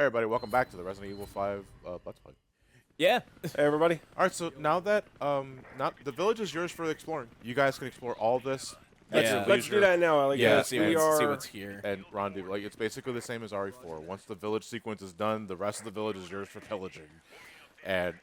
Hey everybody, welcome back to the Resident Evil 5 Let's Play. Yeah. Hey everybody. All right, so now that the village is yours for exploring, you guys can explore all this. Let's do that now. Like, see what's here. And rendezvous. Like it's basically the same as RE4. Once the village sequence is done, the rest of the village is yours for pillaging, and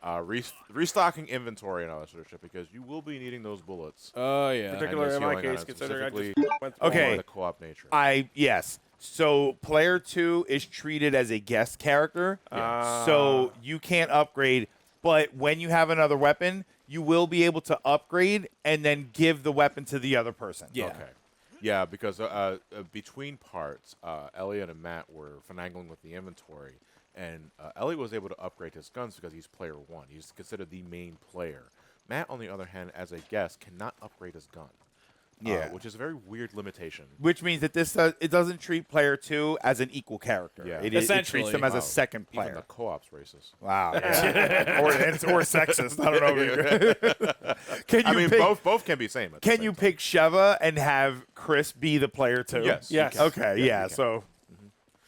restocking inventory and all that sort of shit because you will be needing those bullets. Oh yeah. Particularly in my case, considering I just went through Okay. The co-op nature. Yes. So player 2 is treated as a guest character, so you can't upgrade. But when you have another weapon, you will be able to upgrade and then give the weapon to the other person. Yeah. Okay. Yeah, because between parts, Elliot and Matt were finagling with the inventory, and Elliot was able to upgrade his guns because he's player 1. He's considered the main player. Matt, on the other hand, as a guest, cannot upgrade his gun. Yeah. Which is a very weird limitation. Which means that this it doesn't treat player 2 as an equal character. Yeah. It Essentially. treats them as a second Even player. the co-op's racist. Wow. or sexist. I don't know. Can you pick, both can be same. At the Can same you time. pick Sheva and have Chris be the player 2? Yes. Yes. Okay. Yeah. you can. So.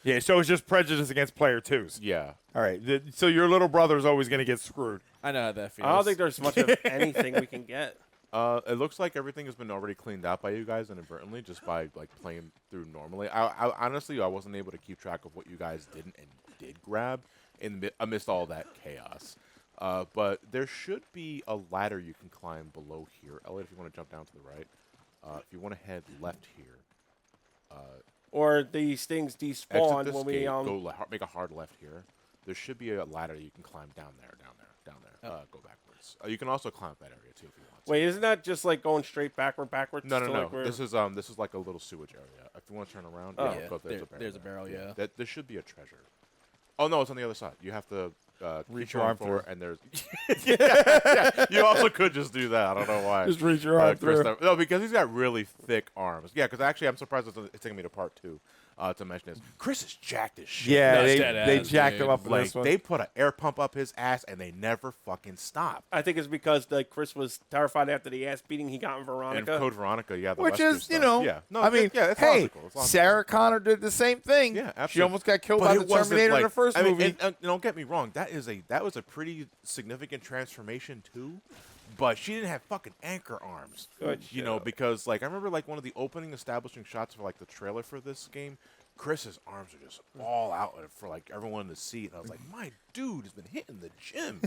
Yeah. So it's just prejudice against player 2s. Yeah. All right. So your little brother is always going to get screwed. I know how that feels. I don't think there's much of anything we can get. It looks like everything has been already cleaned out by you guys inadvertently, just by like playing through normally. I honestly, I wasn't able to keep track of what you guys didn't and did grab amidst all that chaos. But there should be a ladder you can climb below here, Elliot. If you want to jump down to the right, if you want to head left here, Or these things exit despawn this when we gate, make a hard left here. There should be a ladder you can climb down there. Go backwards. You can also climb up that area too if you want. Wait, isn't that just like going straight backwards? No. Like This is like a little sewage area. If you want to turn around, Oh. go up, There's a barrel, yeah. There should be a treasure. Oh no, it's on the other side. You have to Reach keep your arm going forward, through. and there's. yeah. You also could just do that. I don't know why. Just reach your arm through. No, because he's got really thick arms. Yeah, because actually, I'm surprised it's taking me to part 2 to mention this. Chris is jacked as shit. Yeah, No, it's they dead jacked dude. him up in Like this one. they put an air pump up his ass, and they never fucking stop. I think it's because like Chris was terrified after the ass beating he got in And Veronica. Code Veronica, yeah, the Which Wesker is, stuff. yeah. No, I mean, it's hey, logical. It's logical. Sarah Connor did the same thing. Yeah, absolutely. She almost got killed But by it the wasn't Terminator in like- the first I mean, movie. and don't get me wrong. That was a pretty significant transformation too. But she didn't have fucking anchor arms. Good You know, shit. because like I remember like one of the opening establishing shots for like the trailer for this game. Chris's arms are just all out for like everyone to see, and I was like, my dude has been hitting the gym.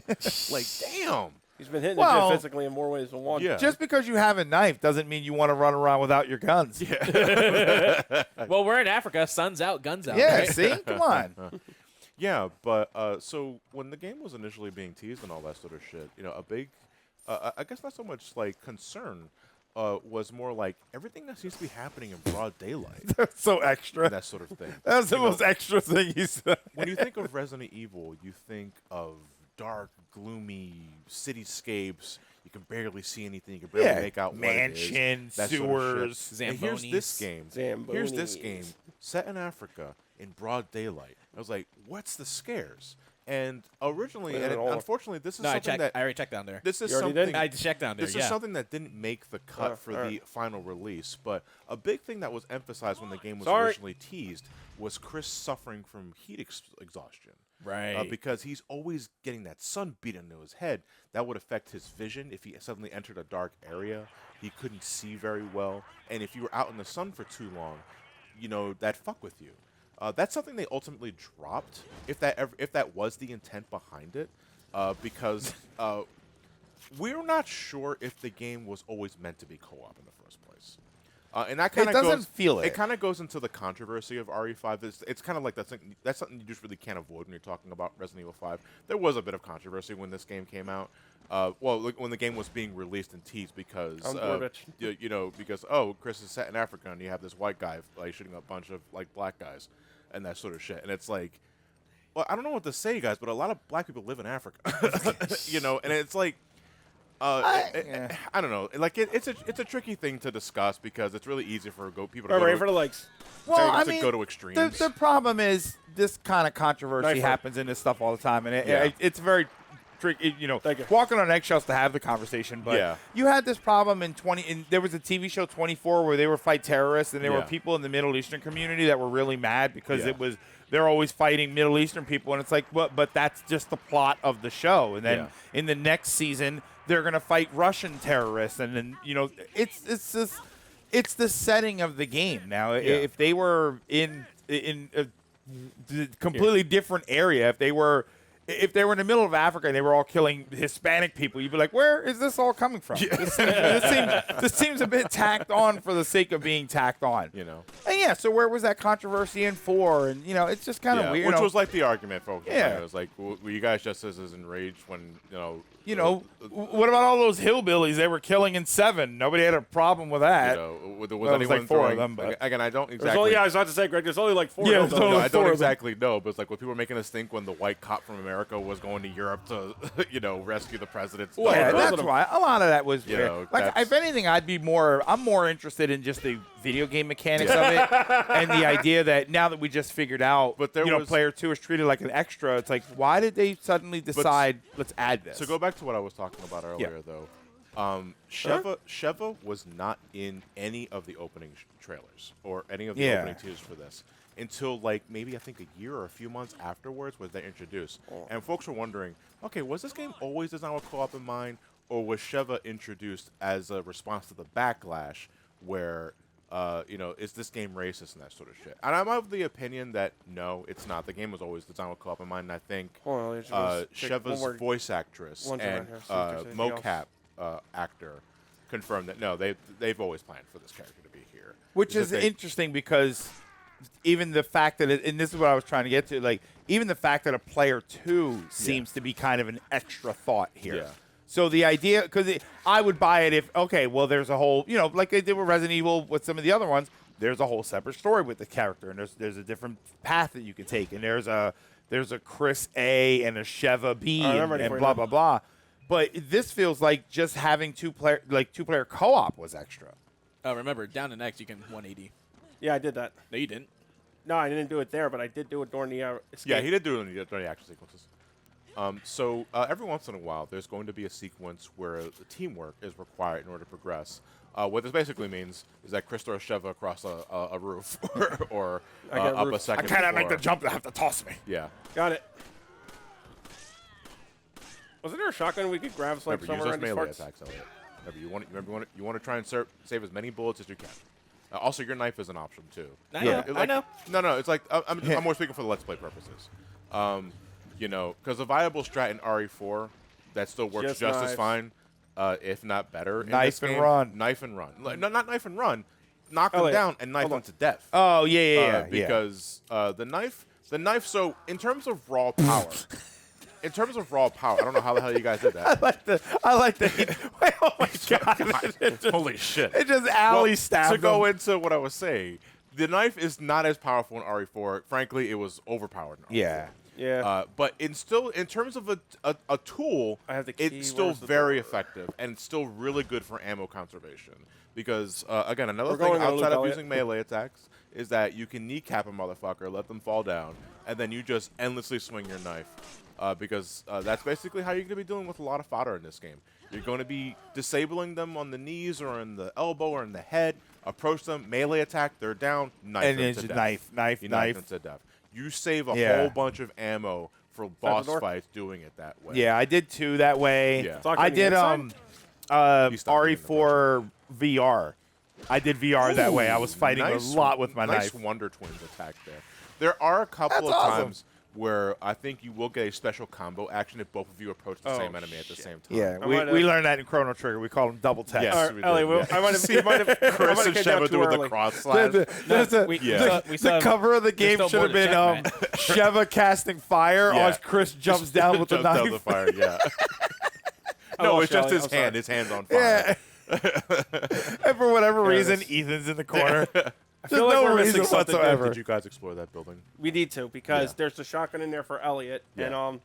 Like, damn. He's been hitting Well, the gym physically in more ways than one. Yeah. Just because you have a knife doesn't mean you want to run around without your guns. Well, we're in Africa. Sun's out, guns out. Yeah, right? see? Come on. Yeah, but so when the game was initially being teased and all that sort of shit, a big, I guess not so much like concern, was more like everything that seems to be happening in broad daylight, That's so extra. that sort of thing. That's the You know, most extra thing you said. when you think of Resident Evil, you think of dark, gloomy cityscapes. You can barely see anything. You can barely make out mansion, what it is. That sort of sewers. shit. And here's this game. Here's this Zambonis. game set in Africa in broad daylight. I was like, what's the scares? And originally, Wait, and hold on. unfortunately, this is No, I something checked. that I already checked down there. this is You already something did? I checked down there. this yeah. is something that didn't make the cut for alright. the final release, but a big thing that was emphasized when the game was Sorry. originally teased was Chris suffering from heat exhaustion. Right. Because he's always getting that sun beat into his head. That would affect his vision. If he suddenly entered a dark area, he couldn't see very well. And if you were out in the sun for too long, that'd fuck with you. That's something they ultimately dropped, if that was the intent behind it, because we're not sure if the game was always meant to be co-op in the first place. And that kind of doesn't feel it. It kind of goes into the controversy of RE5. It's kind of like that's something you just really can't avoid when you're talking about Resident Evil 5. There was a bit of controversy when this game came out. When the game was being released and teased because because Chris is set in Africa and you have this white guy like shooting a bunch of like black guys and that sort of shit. And it's like, well, I don't know what to say, guys, but a lot of black people live in Africa, and it's like. I don't know. Like it's a tricky thing to discuss because it's really easy for people to Ready for the likes. Well, I to mean, go to extremes. the problem is this kind of controversy Knife fight. happens in this stuff all the time, and it's very Thank you. walking on eggshells to have the conversation. But Yeah. you had this problem in there was a TV show 24 where they were fight terrorists, and there were Yeah. people in the Middle Eastern community that were really mad because Yeah. they're always fighting Middle Eastern people, and it's like, but that's just the plot of the show. And then Yeah. in the next season, they're gonna fight Russian terrorists, and then it's the setting of the game now. If they were in a completely different area, if they were in the middle of Africa and they were all killing Hispanic people, you'd be like, where is this all coming from? This seems a bit tacked on for the sake of being tacked on. And yeah, so where was that controversy in for? And it's just kind of weird. Which was like the argument, folks. Yeah. It was like, were you guys just as enraged when what about all those hillbillies they were killing in 7? Nobody had a problem with that. was Well, it was anyone like 4 of throwing, them, but- again, I don't There's exactly. only, I was about to say, Greg, there's only like 4 Yeah, of those. there's only I 4 don't of them. exactly know, but it's like what people were making us think when the white cop from America was going to Europe to, rescue the president's Well, Yeah, daughter. both of that's them. why a lot of that was know, like, that's- if anything, I'm more interested in just the video game mechanics of it and the idea that now that we just figured out, But there was- player 2 is treated like an extra. It's like, why did they suddenly decide let's add this? So go back to what I was talking about earlier, though. Sheva was not in any of the opening trailers or any of the Yeah. opening teasers for this until maybe I think a year or a few months afterwards was they introduced. And folks were wondering, okay, was this game always designed with co-op in mind, or was Sheva introduced as a response to the backlash where is this game racist and that sort of shit? And I'm of the opinion that no, it's not. The game was always designed with co-op in mind, and I think Hold on, let me just check one Sheva's more- voice actress one and second here, see if there's anything else. mocap actor confirmed that no, they've always planned for this character to be here. Which It's is just they- interesting because even the fact that and this is what I was trying to get to, like even the fact that a player 2 seems to be kind of an extra thought here. Yeah. So the idea, because I would buy it if, okay, well, there's a whole, like they did with Resident Evil with some of the other ones, there's a whole separate story with the character, and there's a different path that you can take, and there's a Chris A and a Sheva B I'm ready and for it blah now. blah blah. But this feels like just having two player co-op was extra. Remember, down to next, you can 180. Yeah, I did that. No, you didn't. No, I didn't do it there, but I did do it during the escape. Yeah, he did do it during the action sequences. So every once in a while, there's going to be a sequence where the teamwork is required in order to progress. What this basically means is that Chris throws Sheva across a roof or I got a up roof. a second. I cannot make floor. the jump to have to toss me. Yeah. Got it. Wasn't there a shotgun we could grab like Remember, use somewhere those around melee these parts? attacks, Elliot. You want to try and save as many bullets as you can. Also, your knife is an option too. I Yeah. know. I know. No, it's like I'm more speaking for the Let's Play purposes. Because a viable strat in RE4 that still works Just just as knives. fine, if not better. in Knife this and game. run. Knife and run. No, not knife and run. Knock them Elliot, down and knife hold them on. to death. Oh yeah. Because the knife. So in terms of raw power. I don't know how the hell you guys did that. I like the. Oh my god! Holy shit. It just alley Well, stabbed to go him. into what I was saying, the knife is not as powerful in RE4. Frankly, it was overpowered in RE4. Yeah. Yeah. But in terms of a tool, I have the key. it's still Where's the very door? effective, and it's still really good for ammo conservation. Because, again, another We're thing going on outside Luke of Elliott. using melee attacks is that you can kneecap a motherfucker, let them fall down, and then you just endlessly swing your knife. Because that's basically how you're going to be dealing with a lot of fodder in this game. You're going to be disabling them on the knees or in the elbow or in the head. Approach them, melee attack, they're down, knife And them it's to death. knife. You knife them to death. You save a Yeah. whole bunch of ammo for boss door? fights doing it that way. Yeah, I did 2 that way. Yeah. Talking I the did inside? You stopped doing RE4 VR. I did VR that way. I was fighting Nice- a lot with my nice knife. Wonder Twins attack there. There are a couple That's of awesome. times where I think you will get a special combo action if both of you approach the Oh, same enemy at the same time. Yeah, I we might we have- learned that in Chrono Trigger. We call them double text. Yes. All right, we Ellie, did, well, yeah. I might have. Chris and Sheva doing the cross slash. we still The cover of the game still should have more been to Sheva casting fire Yeah. as Chris jumps down with the Jumps down knife. the fire, yeah. I No, lost it's just Ellie, his I'm sorry. hand. His hand's on fire. Yeah. And for whatever reason, this- Ethan's in the corner. I There's feel like no we're reason missing something. whatsoever. Did you guys explore that building? We need to because Yeah. there's the shotgun in there for Elliot, Yeah. and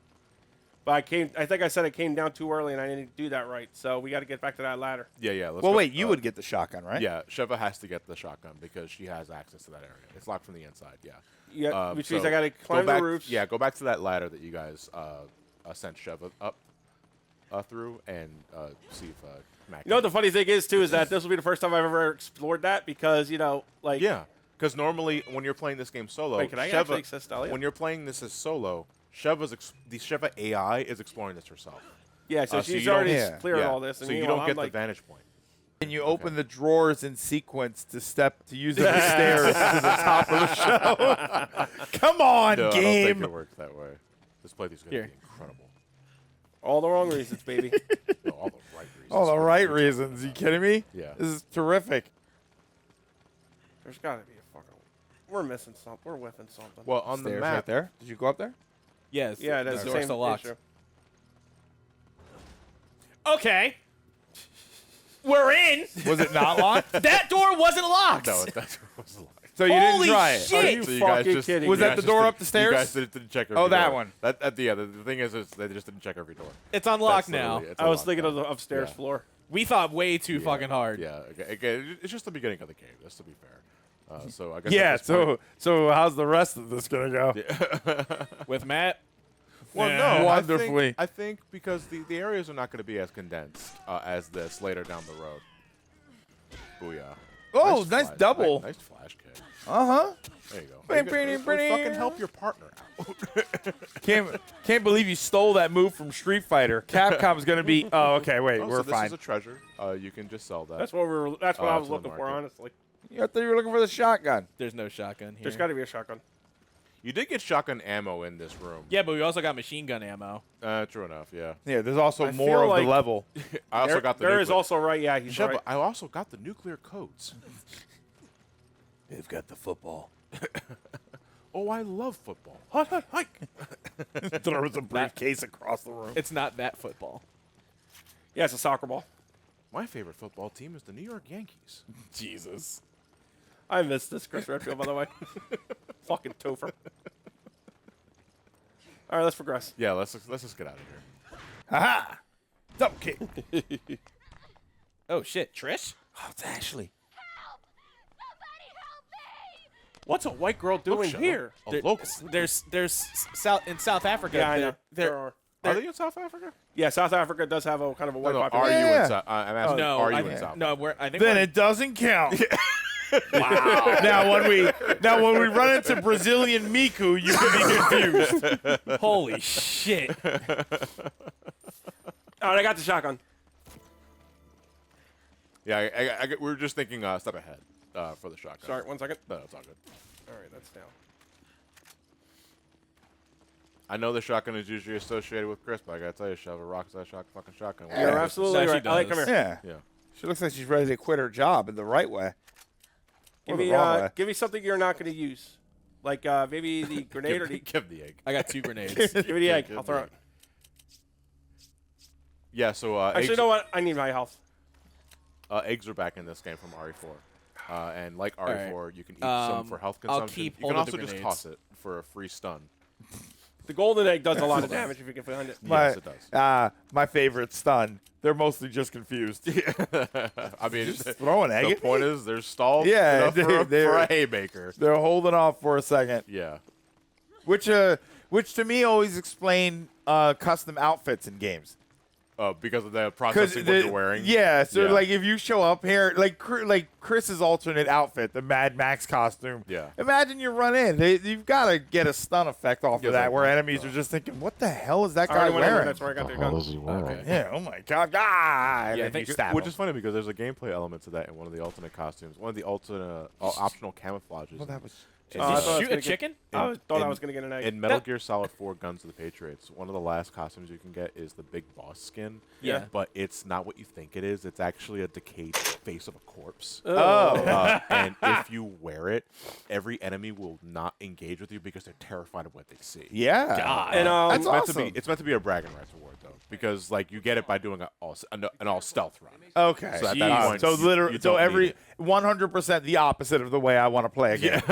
but I think I said it came down too early, and I didn't do that right. So we got to get back to that ladder. Yeah. Let's Well, go. wait, you would get the shotgun, right? Yeah, Sheva has to get the shotgun because she has access to that area. It's locked from the inside. Yeah. Yeah, which means So I got to go climb back, the roofs. Yeah, go back to that ladder that you guys sent Sheva up. through and see if Matt. You know what the funny thing is too is that this will be the first time I've ever explored that because like Yeah, because normally when you're playing this game solo, Wait, can I Sheva, actually access Dahlia? when you're playing this as solo, the Sheva AI is exploring this herself. yeah, so so she's you don't- already Yeah. cleared Yeah, all this, and so you meanwhile, don't I'm get like, the vantage point. And you open the drawers in sequence to use them as stairs to the top of the show. Come on, No, I don't think game. it works that way. This playthrough is going Here. to be incredible. all the wrong reasons, baby. No, all the right reasons. All the right reasons. You kidding me? Yeah. This is terrific. There's got to be a fucking. We're missing something. We're whiffing something. Well, on the Stairs map, right there. Did you go up there? Yes. yeah, the that's the door's same still locked. issue. Okay. We're in. Was it not locked? That door wasn't locked. no, that was a lie. So you Holy didn't try it. shit! Are you So you guys fucking just, kidding you Was me? that guys the just door did- up the stairs? You guys didn't check every Oh, that door. one. The thing is they just didn't check every door. It's unlocked That's now. literally- it's I was unlocked thinking now. of the upstairs Yeah. floor. We thought way too fucking hard. Yeah, okay, it's just the beginning of the game. Just to be fair. So I guess Yeah. at this point- So how's the rest of this gonna go? With Matt. well, Nah. no, Wonderfully. I think because the areas are not going to be as condensed as this later down the road. Booyah! Oh, nice flash- double. Nice flash kick. Uh-huh. There you go. Bing, You bing, gotta bing, fucking bing. help your partner out. Can't believe you stole that move from Street Fighter. Capcom's gonna be. Oh, okay. Wait, Oh, we're so this fine. is a treasure. You can just sell that. That's what That's what I was to the looking for, market. honestly. I thought you were looking for the shotgun. There's no shotgun here. There's got to be a shotgun. You did get shotgun ammo in this room. Yeah, but we also got machine gun ammo. True enough. Yeah. Yeah, there's also I more feel of like- the level. I also got the. There is nuclear- also right. Yeah, he's Sheba, right. I also got the nuclear codes. They've got the football. Oh, I love football. Hike. Throws a briefcase across the room. It's not that football. Yeah, it's a soccer ball. My favorite football team is the New York Yankees. Jesus. I missed this Chris Redfield, by the way. Fucking Topher. All right, let's progress. Yeah, let's just get out of here. Haha! Double kick. Oh shit, Trish? Oh, it's Ashley. What's a white girl doing Sheva, here? A There- local. There's South in South Africa. Yeah, I know. There, There are. Are they in South Africa? Yeah, South Africa does have a kind of a white No, are population. you Yeah. in South? I'm asking. no, are you I, in South? no, we're. I think Then we're, it doesn't count. Wow. Now when we run into Brazilian Miku, you can be confused. holy shit. All right, I got the shotgun. Yeah, we were just thinking a step ahead for the shotgun. Sorry, 1 second. No, it's all good. All right, that's down. I know the shotgun is usually associated with Chris, but I gotta tell you, Sheva rocks that fucking shotgun. You're Yeah, absolutely she right. I like, come does. here. Yeah. Yeah. She looks like she's ready to quit her job in the right way. Or the wrong way. Give me something you're not going to use, like maybe the grenade or the. Give the egg. I got 2 grenades. Give me the egg. give I'll me throw the it. Yeah, so Actually, eggs, you know what? I need my health. eggs are back in this game from RE4. And like RE4, right. you can eat some for health I'll consumption. keep You can all of also the just grenades. toss it for a free stun. The golden egg does a lot of damage if you can find it. Yes, it does. My favorite stun. They're mostly just confused. I mean, Just throw an egg the at point me? is they're stalled Yeah, enough for they're- a haymaker. They're holding off for a second, Yeah. which to me always explain custom outfits in games. Because of the processing what you're wearing. Yeah, so Yeah. like if you show up here, like Chris's alternate outfit, the Mad Max costume. Yeah. Imagine you run in, you've got to get a stun effect off Yeah, of that, like, where enemies are just thinking, "What the hell is that I guy already went over. wearing?" That's where I got the gun. Okay. Yeah. Oh my God. Ah! And Yeah, I then think- you stab Which him. is funny because there's a gameplay element to that in one of the alternate costumes. One of the alternate optional camouflages. Well, that was. in, Oh, I thought I was Shoot a gonna get- chicken? I thought I in- was going to get an egg. in Metal Gear Solid 4 Guns of the Patriots, one of the last costumes you can get is the big boss skin. Yeah. But it's not what you think it is. It's actually a decayed face of a corpse. Oh. And if you wear it, every enemy will not engage with you because they're terrified of what they see. Yeah. God. And That's It's meant to awesome. be. It's meant to be a bragging rights award though, because like you get it by doing an all stealth run. Okay. So at that point, so you- literally, you so don't need every it. 100% the opposite of the way I want to play a game.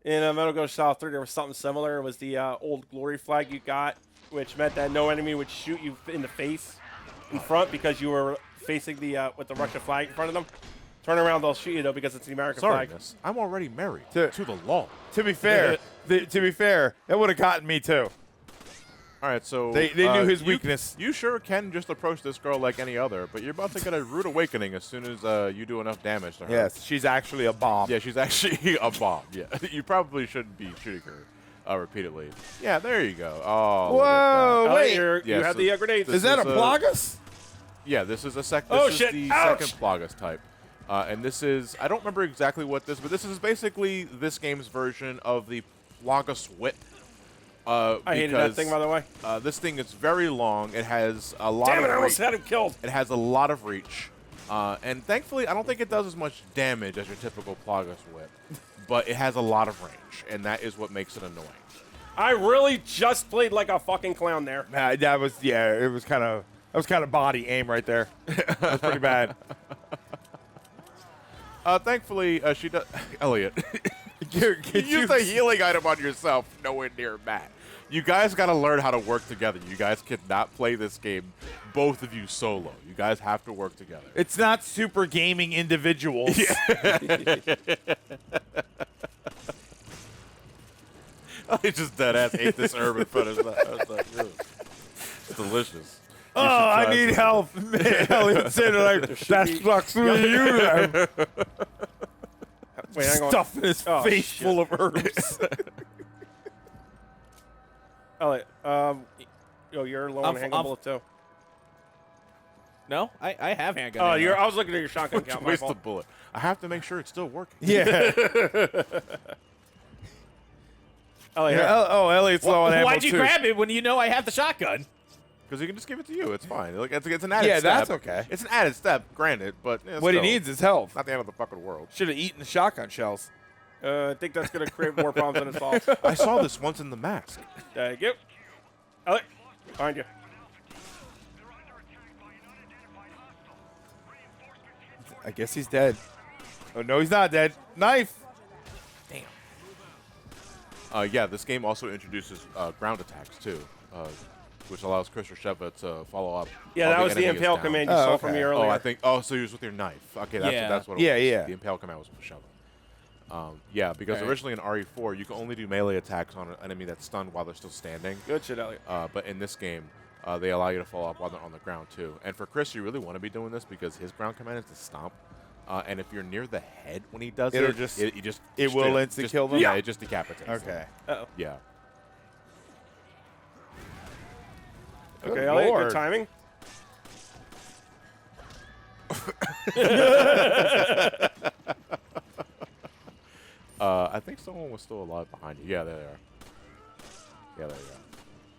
In Metal Gear Solid 3, there was something similar. It was the old glory flag you got, which meant that no enemy would shoot you in the face in front because you were facing the with the Russian flag in front of them. Turn around, they'll shoot you though because it's the American Sorry, flag. miss. I'm already married To- to the law. To be fair, that would have gotten me too. All right, so They knew his you- weakness. You sure can just approach this girl like any other, but you're about to get a rude awakening as soon as you do enough damage to her. Yes, she's actually a bomb. Yeah, she's actually a bomb. Yeah, you probably shouldn't be shooting her repeatedly. Yeah, there you go. Oh, look at Whoa, that. wait. You Yeah, have so the grenades. Is that a is, Plagas? Yeah, this is a this Oh, is shit. the Ouch. second Plagas type. And this is, I don't remember exactly what this, but this is basically this game's version of the Plagas Whip. I hated that thing, by the way. This thing is very long. It has a lot Damn of it, I almost reach. had him killed. It has a lot of reach. And thankfully, I don't think it does as much damage as your typical Plagas Whip. But it has a lot of range, and that is what makes it annoying. I really just played like a fucking clown there. That was it was kind of body aim right there. That was pretty bad. Thankfully, she does. Elliot, you use the healing item on yourself, nowhere near Matt. You guys got to learn how to work together. You guys cannot play this game, both of you solo. You guys have to work together. It's not super gaming individuals. I just dead ass ate this herb in front of that. I was like, "Ugh." It's delicious. Oh, I need help. Elliot said like, that sucks with you. Then. Wait, hang on. Stuffing his Oh, face shit. full of herbs. Elliot, you're low on handgun bullet too. No, I have handgun. Oh, ammo. I was looking at your shotgun count. My Waste fault. the bullet. I have to make sure it's still working. yeah. Elliot, Oh, Elliot's low on ammo Why'd you too. grab it when you know I have the shotgun? Because you can just give it to you. It's fine. Like, it's an added Yeah, step. that's okay. It's an added step, granted, but What he still, needs is health. not the end of the fucking world. Should have eaten the shotgun shells. I think that's going to create more problems than it solves. I saw this once in The Mask. Thank you. Elliot, behind you. I guess he's dead. Oh, no, he's not dead. Knife. Yeah, this game also introduces ground attacks, too, which allows Chris Sheva to follow up. Yeah, while that was the enemy is impale down. command you Oh, saw okay. from me earlier. So he was with your knife. Okay, that's what it Yeah. was. Yeah. The impale command was for Sheva. Yeah, because Alright. originally in RE4, you can only do melee attacks on an enemy that's stunned while they're still standing. Good shit, Elliot. But in this game, they allow you to follow up while they're on the ground, too. And for Chris, you really want to be doing this because his ground command is to stomp. And if you're near the head when he does It'll it, just- it just it will straight up instant just- kill them? Yeah, it just decapitates them. Okay. Uh-oh. Yeah. Okay, Good Elliot, Lord. good timing. I think someone was still alive behind you. Yeah, there they are. Yeah, there you are.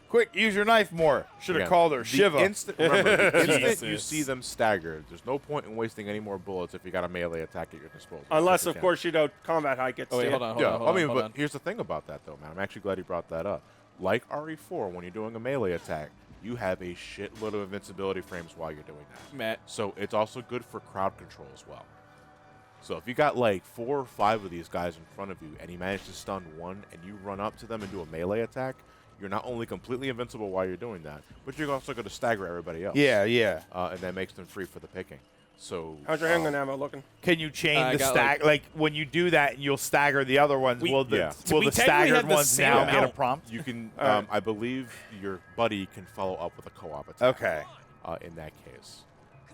Quick, use your knife more. Should have Again, called her the Shiva. Remember, the instant you Jesus. see them staggered, there's no point in wasting any more bullets if you got a melee attack at your disposal. Unless, You of can. course, combat high gets Oh wait, to hold you. on, hold Yeah, on, hold I mean, on, hold but on. here's the thing about that, though, man. I'm actually glad you brought that up. Like RE4, when you're doing a melee attack, you have a shitload of invincibility frames while you're doing that. Matt. So it's also good for crowd control as well. So if you got like 4 or 5 of these guys in front of you and you manage to stun one and you run up to them and do a melee attack, you're not only completely invincible while you're doing that, but you're also going to stagger everybody else. Yeah. And that makes them free for the picking. So How's your handgun ammo looking? Can you chain I the got, stag? Like when you do that, you'll stagger the other ones. We- will the, yeah. will We the technically staggered had the ones same now get a amount. prompt? you can, Alright. I believe your buddy can follow up with a co-op attack. Okay. In that case,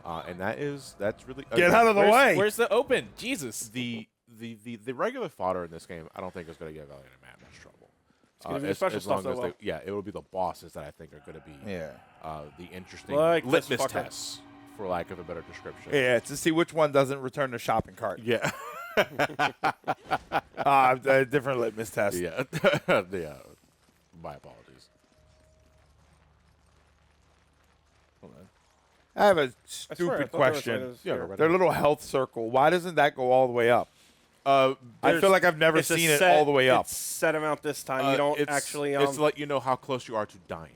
and that's really Get out of the way. Where's the open? Jesus. the regular fodder in this game. I don't think is going to give Valiant and Matt much trouble. gonna be the special stuff that will. it will be the bosses that I think are going to be Yeah. the interesting Like this litmus fucker. tests, for lack of a better description. Yeah, to see which one doesn't return the shopping cart. Yeah. A different litmus test. Yeah. Yeah. My apologies. I have a I swear, I stupid thought there was question. like this- Yeah, here. go right Their little health circle. Why doesn't that go all the way up? I There's- feel like I've never it's a seen it set- all the way up. It's set amount this time. You don't it's, actually. it's to let you know how close you are to dying.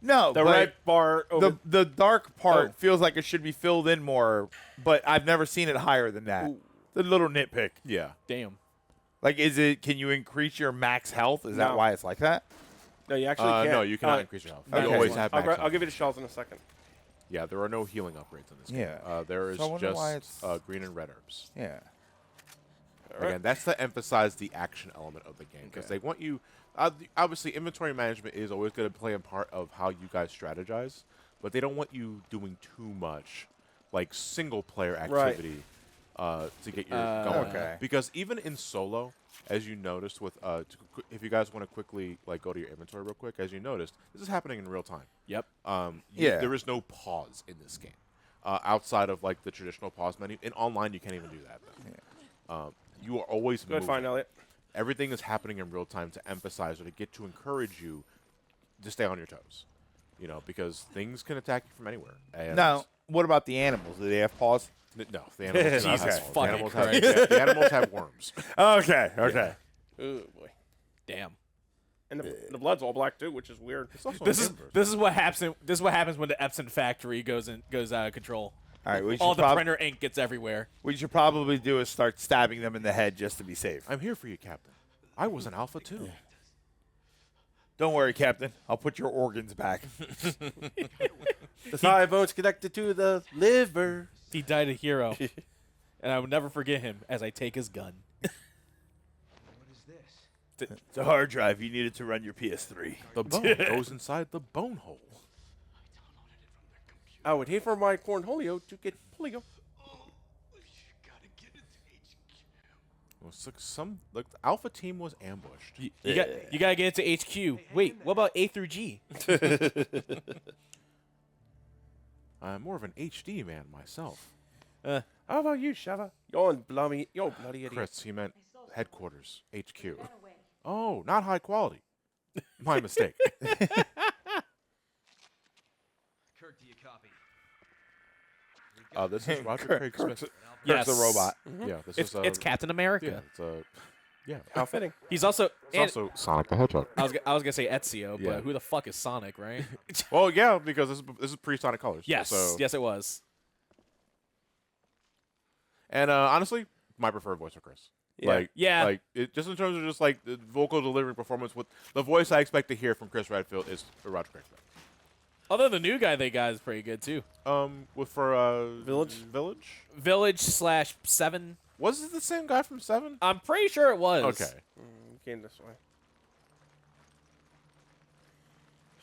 No, the but red bar over. the dark part Oh. feels like it should be filled in more, but I've never seen it higher than that. The little nitpick. Yeah. Damn. Like, can you increase your max health? Is that No. why it's like that? no, you actually can't. No, you cannot increase your health. okay. You always have I'll, max gra- health. I'll give you the shells in a second. Yeah, there are no healing upgrades in this game. Yeah. There is So I wonder why just it's- green and red herbs. Yeah. All right. Again, that's to emphasize the action element of the game because Okay. they want you. Obviously, inventory management is always going to play a part of how you guys strategize, but they don't want you doing too much, like single-player activity, to get your going. Okay. Because even in solo, as you noticed with, if you guys want to quickly like go to your inventory real quick, as you noticed, this is happening in real time. Yep. There is no pause in this game, outside of like the traditional pause menu. In online, you can't even do that. Though. You are always Good moving. find, Elliot. Everything is happening in real time to emphasize or to encourage you to stay on your toes. You know, because things can attack you from anywhere. And Now, what about the animals? Do they have paws? no, the animals. do not Jesus have paws. fucking the animals Christ. the animals have worms. Okay. Okay. Oh boy. Damn. And the blood's all black too, which is weird. It's also This an inverse. is what happens. This is what happens when the Epson factory goes out of control. All right. All the printer ink gets everywhere. What you should probably do is start stabbing them in the head just to be safe. I'm here for you, Captain. I was an alpha too. Don't worry, Captain. I'll put your organs back. The thigh bone's connected to the liver. He died a hero, and I will never forget him as I take his gun. It's a hard drive you needed to run your PS3. The bone goes inside the bone hole. I would hate for my cornholio to get polio. Well, the alpha team was ambushed. You gotta get into HQ. Wait, what about A through G? I'm more of an HD man myself. How about you, Shava? You're bloody idiot. Chris, he meant headquarters, HQ. Oh, not high quality. My mistake. Kirk, do you copy? This is Roger Craig Smith. Yes, the robot. Yeah, this It's, is it's Captain America. Yeah, it's yeah. How fitting. He's also. It's also Sonic the Hedgehog. I was gonna say Ezio, Yeah. but who the fuck is Sonic, right? Well, yeah, because this is pre-Sonic Colors. yes, So, yes, it was. And honestly, my preferred voice for Chris. Yeah. Yeah. Like just in terms of just like the vocal delivery performance, with the voice I expect to hear from Chris Redfield is Roger Craig Smith. Although the new guy they got is pretty good too. For Village? Village/7. Was it the same guy from Seven? I'm pretty sure it was. Okay. Came this way.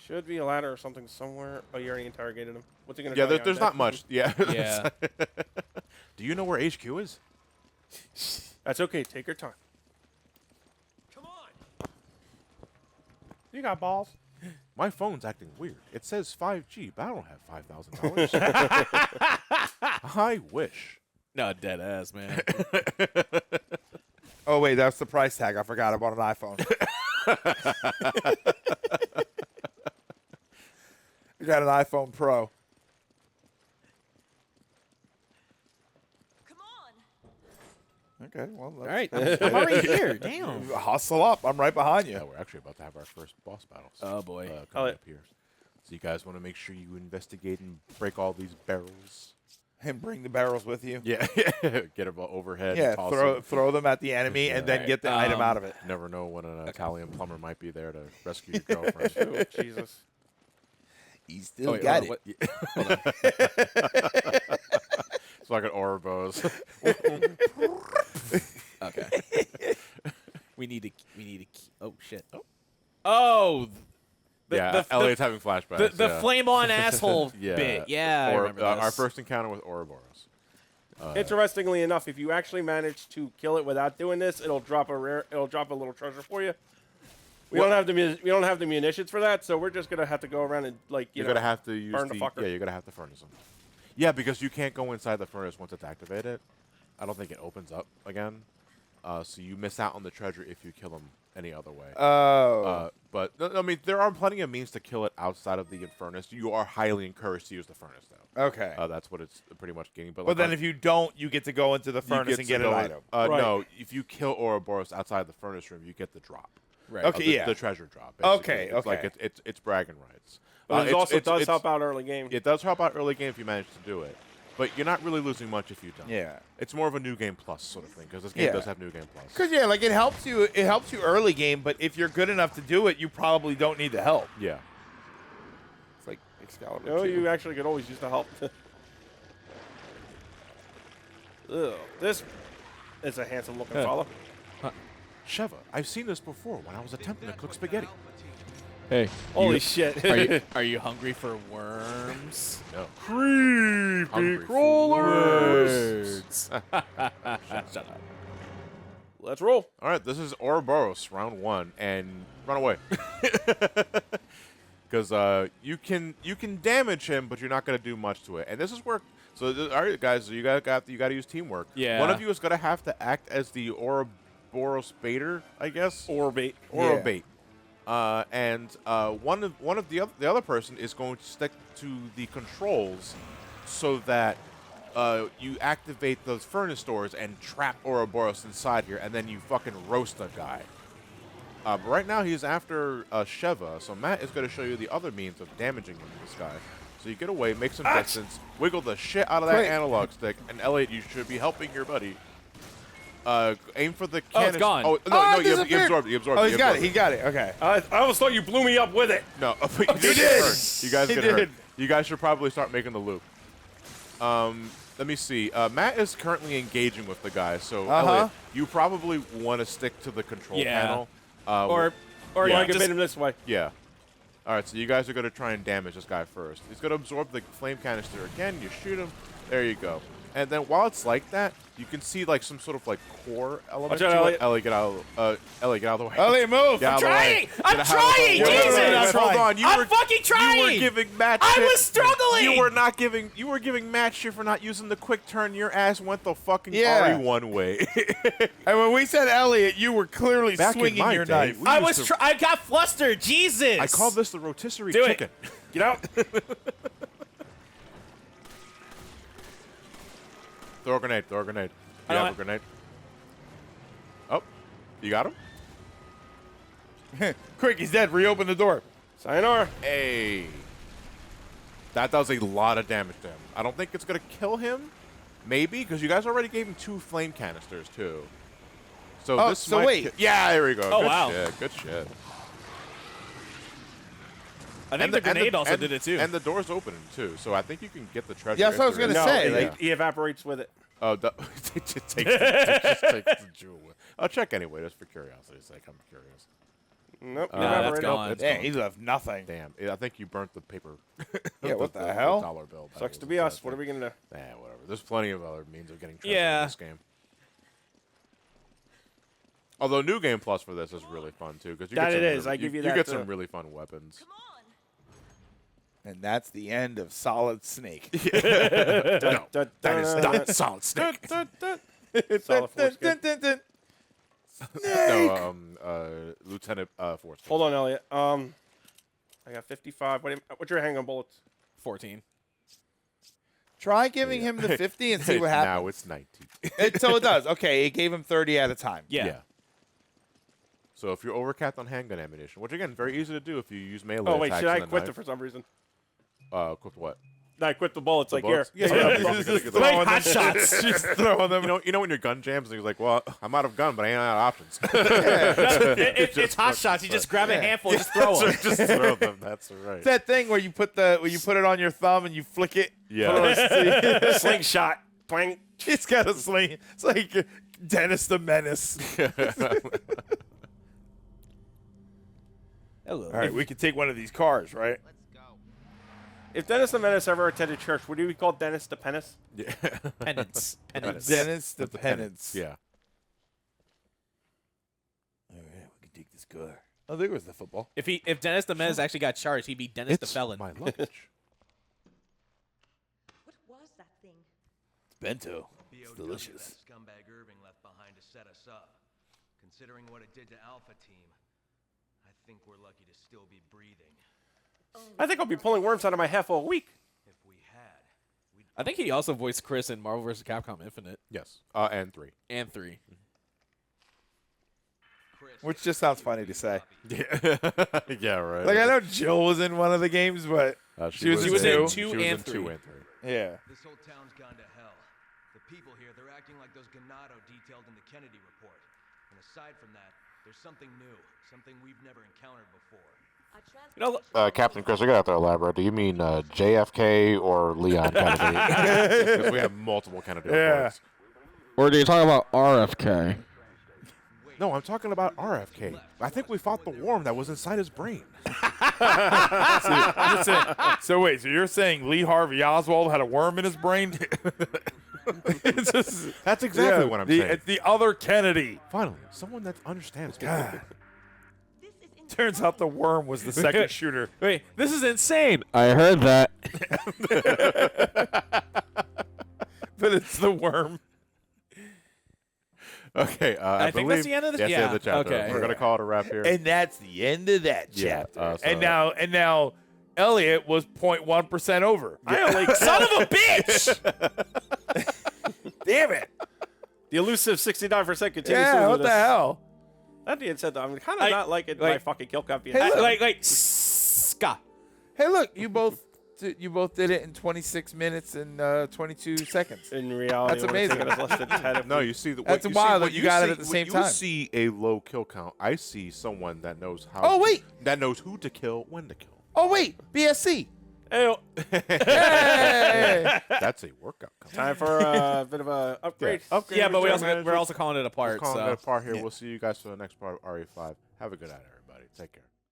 Should be a ladder or something somewhere. Oh, you already interrogated him. What's he gonna? Yeah, tell you? there's not much. Yeah. Yeah. Do you know where HQ is? That's okay. Take your time. Come on! You got balls. My phone's acting weird. It says 5G, but I don't have $5,000. I wish. No, dead ass, man. Oh, wait, that's the price tag. I forgot I bought an iPhone. I got an iPhone Pro. Come on. Okay, well, All right, I'm already here. Damn. hustle up. I'm right behind you. Yeah, we're actually about to have our first boss battles. Oh boy. Coming up here. So you guys want to make sure you investigate and break all these barrels. And bring the barrels with you. Yeah, get them overhead. Yeah, and toss throw them at the enemy and then get the item out of it. them. Never know when an Italian plumber might be there to rescue your girlfriend. Oh, Jesus. He still wait, got hold it. on, what- It's like an Ouroboros. Okay. we need to. Oh shit. Oh. Yeah, Elliot's having flashbacks. The yeah. flame on asshole Yeah. bit. Yeah, I Or, remember our this. first encounter with Ouroboros. Interestingly enough, if you actually manage to kill it without doing this, it'll drop a little treasure for you. We don't have the munitions for that, so we're just gonna have to go around and You're gonna have to use burn the fucker. Yeah, you're gonna have to furnace them. Yeah, because you can't go inside the furnace once it's activated. I don't think it opens up again. So you miss out on the treasure if you kill them any other way. Oh. But I mean, there are plenty of means to kill it outside of the furnace. You are highly encouraged to use the furnace, though. Okay. That's what it's pretty much getting. But But then if you don't, you get to go into the you furnace and to get an go in- item. Right. No, if you kill Ouroboros outside the furnace room, you get the drop. Right. Okay. The, yeah. the treasure drop. Okay, It's like okay. it's bragging rights. But it It's- also it's- does it's- help out early game. It does help out early game if you manage to do it, but you're not really losing much if you don't. Yeah. It's more of a new game plus sort of thing because this game Yeah. does have new game plus. Because yeah, like it helps you early game, but if you're good enough to do it, you probably don't need the help. Yeah. It's like Excalibur. No, 2. you actually could always use the help. Ugh, this is a handsome looking fella. Sheva, I've seen this before when I was attempting to cook spaghetti. Hey, Holy shit. are you hungry for worms? No. Creepy Hungry for Words. Shut up. Let's roll. All right, this is Ouroboros, round 1, and run away. Because you can damage him, but you're not going to do much to it. And this is where, all right, guys, you got to use teamwork. Yeah. One of you is going to have to act as the Ouroboros baiter, I guess. Orbate. Or a bait. And one of the other person is going to stick to the controls so that you activate those furnace doors and trap Ouroboros inside here, and then you fucking roast the guy. But right now he's after Sheva, so Matt is going to show you the other means of damaging this guy. So you get away, make some distance, wiggle the shit out of that analog stick, and Elliot, you should be helping your buddy. Aim for the cannon. Oh, it's gone. Oh, no, you absorbed it. You absorbed it. Oh, you he's got it. absorbed He got it. Okay. I almost thought you blew me up with it. No, but you He did. did. Get hurt. You guys He get hurt. did. You guys should probably start making the loop. Let me see. Matt is currently engaging with the guy, so Elliot, you probably want to stick to the control panel. Or Or yeah, I can just- bait him this way. Yeah. All right, so you guys are going to try and damage this guy first. He's going to absorb the flame canister again. You shoot him. There you go. And then while it's like that, you can see like some sort of like core element Watch to out, it. Elliot. Elliot, get out of the way. Elliot, move. Get out of the way. I'm Get out of the trying, way. Jesus! Hold on. I'm fucking trying! You were giving Matt I shit. was struggling! You were giving Matt shit for not using the quick turn. Your ass went the fucking Yeah. RE1 way. And when we said Elliot, you were clearly Back in swinging my your day, knife. we I used was. to- I got flustered. Jesus. I call this the rotisserie Do it. chicken. Get out. Throw a grenade. Throw a grenade. I You know have a grenade. Oh, you got him? Quick, he's dead. Reopen the door. Sayonara. Hey. That does a lot of damage to him. I don't think it's going to kill him. Maybe, because you guys already gave him 2 flame canisters, too. So Oh, this so might wait. yeah, there we go. Oh, Good wow. shit. Good shit. I think the grenade also did it too. And the door's opening, too. So I think you can get the treasure. Yeah, that's what I was if there gonna is- say, No, like- he evaporates with it. Oh, it just takes the jewel. I'll check anyway, just for curiosity's sake. I'm curious. Nope. he No, that's evaporated. gone. It's Dang, gone. he left nothing. Damn. I think you burnt the paper. Yeah, what the hell? dollar bill. that Sucks was to be inside us. What are there. we gonna do? Whatever. There's plenty of other means of getting treasure Yeah. in this game. Although New Game Plus for this is really fun too, because you That get some it is. really- I give you you that, get too. some really fun weapons. And that's the end of Solid Snake. No, that is Dun, not Solid Snake. Solid foreskin. No, Lieutenant Force. Hold on, Elliot. I got 55. What's your handgun bullets? 14. Try giving him the 50 and see what Now happens. it's 19. So it does. Okay, it gave him 30 at a time. Yeah. So if you're overcapped on handgun ammunition, which again very easy to do if you use melee Oh wait, attacks should I and a quit knife. it for some reason? Quit what? No, I quit the bullets. The like bullets? here. Yeah, Yeah. because Like the- hot shots. Just throwing them. you know when your gun jams and you're like, well, I'm out of gun, but I ain't out of options. It's hot shots. You just grab a handful and just throw them. Just throw them. That's right. It's that thing where you put it on your thumb and you flick it. Yeah. Slingshot. Twang. It's got a sling. It's like Dennis the Menace. Hello. All right, we could take one of these cars, right? If Dennis the Menace ever attended church, would he be called Dennis the Penis? Yeah. Penance. Penance. Dennis the Penance. Yeah. All right, we can take this car. Oh, there was the football. If Dennis the Menace actually got charged, he'd be Dennis the It's Felon. my luggage. What was that thing? It's bento. It's BOW delicious. that scumbag Irving left behind to set us up. Considering what it did to Alpha Team, I think we're lucky to still be breathing. I think I'll be pulling worms out of my head for a week. If we had, we'd I think he also voiced Chris in Marvel vs. Capcom Infinite Yes. And 3. and 3. Chris, Which just sounds funny to say. Yeah. Yeah, right. Like, I know Jill was in one of the games, but she was in in 2 She was and in 3. 2 and 3. yeah. this whole town's gone to hell. The people here, they're acting like those Ganado detailed in the Kennedy report. And aside from that, there's something new, something we've never encountered before. You know, Captain Chris, you're going to have to elaborate. Do you mean JFK or Leon Kennedy? Because we have multiple Kennedy Yeah. reports. Or do you talk about RFK? Wait, No, I'm talking about RFK. I think we fought the worm that was inside his brain. So wait, so you're saying Lee Harvey Oswald had a worm in his brain? It's just, That's exactly what I'm saying. It's the other Kennedy. Finally, someone that understands. God. Turns out the worm was the second shooter. Wait, this is insane. I heard that. But it's the worm. Okay, I think that's the end of the- that's the end of the chapter. okay. We're gonna call it a wrap here. And that's the end of that Yeah, chapter. so- and now Elliot was 0.1% over. I only Son of a bitch! Damn it. the elusive 69% continues. Yeah, to what the hell? That being said, though, I'm kind of Like- not liking like- my fucking kill count being Hey, high. like, ska. Hey, look, you both did it in 26 minutes and 22 seconds. In reality, That's it would've amazing. taken us less than 10 if No, we- you see the. That's what, wild what that you got it at the when same you time. see a low kill count. I see someone that knows how. Oh, wait. That knows who to kill, when to kill. Oh, wait, BSC. Hey, Hey. That's a workout. time for a bit of a upgrade. Yeah, but Return we're also calling it a We're part. calling So. it a part here. We'll see you guys for the next part of RE5. Have a good night, everybody. Take care.